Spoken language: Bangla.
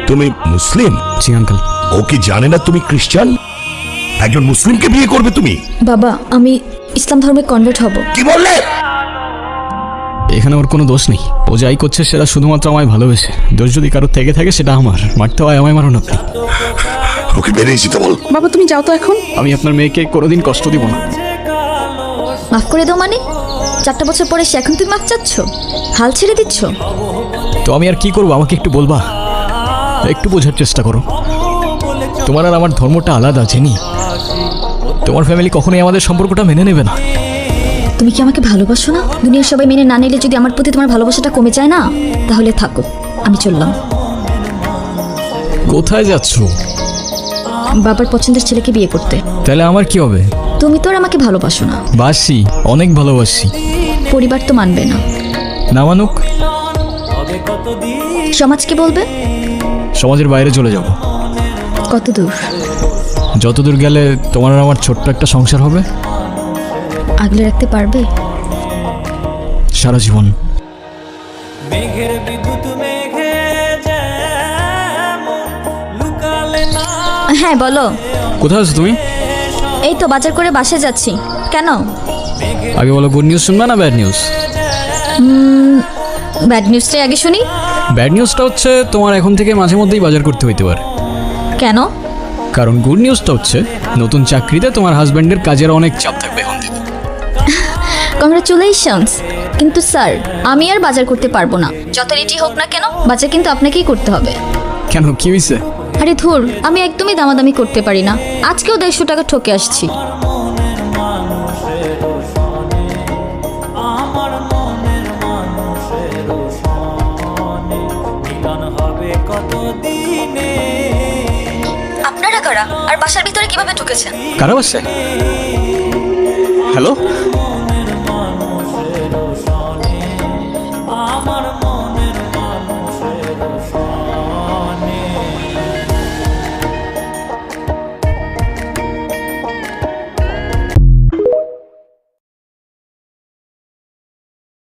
তুমি মুসলিম? জি আঙ্কেল। ও কি জানে না তুমি খ্রিস্টান? একজন মুসলিমকে বিয়ে করবে তুমি? বাবা, আমি ইসলাম ধর্মে কনভার্ট হব। কি বললে? এখানে ওর কোনো দোষ নেই। ও যাই করছে সেটা শুধুমাত্র আমায় ভালোবেসে। দোষ যদি কারোর থেকে থাকে সেটা আমার। মারতে হয় আমায়, মারুন আপনি। ওকে বেরিয়ে যেতে বল। বাবা তুমি যাও তো এখন। আমি আপনার মেয়েকে কোনোদিন কষ্ট দিব না। মাফ করে দাও মানে? 4টা বছর পরে সে এখন তুমি মাফ চাচ্ছ? হাল ছেড়ে দিচ্ছ? তো আমি আর কি করবো, আমাকে একটু বলবা? একটু বোঝার চেষ্টা করো। তোমার আর আমার ধর্মটা আলাদা, জেনি। তোমার ফ্যামিলি কখনোই আমাদের সম্পর্কটা মেনে নেবে না। তুমি কি আমাকে ভালোবাসো না? দুনিয়ার সবাই মেনে না নিলে যদি আমার প্রতি তোমার ভালোবাসাটা কমে যায় না, তাহলে থাকো, আমি চললাম। কোথায় যাচ্ছ? বাবার পছন্দের ছেলেকে বিয়ে করতে। তাহলে আমার কি হবে? তুমি তো আর আমাকে ভালোবাসো না। বাসি, অনেক ভালোবাসি। পরিবার তো মানবে না। না মানুক? সমাজ কি বলবে? সমাজের বাইরে চলে যাব। কত দূর? যতদূর গেলে তোমার আর আমার ছোট্ট একটা সংসার হবে। আগলে রাখতে পারবে? সারা জীবন। মেঘের বিদ্যুৎ মেঘে যেমন লুকালে না। হ্যাঁ বলো। কোথায় আছো তুমি? এই তো বাজার করে বাসায় যাচ্ছি। কেন? আগে বলো, গুড নিউজ শুনবে না ব্যাড নিউজ? ব্যাড নিউজটাই আগে শুনি। ব্যাড নিউজটা হচ্ছে তোমার এখন থেকে মাঝে মধ্যেই বাজার করতে হইতে পারে। কেন? কারণ গুড নিউজটা হচ্ছে নতুন চাকরিতে তোমার হাজব্যান্ডের কাজের অনেক চাপ থাকবে এখন থেকে। কংগ্রাচুলেশনস। কিন্তু স্যার, আমি আর বাজার করতে পারবো না। যত রেটি হোক না কেন, বাজার কিন্তু আপনাকেই করতে হবে। কেন, কি হয়েছে? আরে ধুর, আমি একদমই দামাদামি করতে পারি না। আজকেও 150 টাকা ঠকে আসছি। আমার মনের মানুষের সনে মিলন হবে কত দিনে। আপনারা কারা? আর বাসার ভিতরে কিভাবে ঢুকেছেন? কারা বাসে? হ্যালো? আমার মনের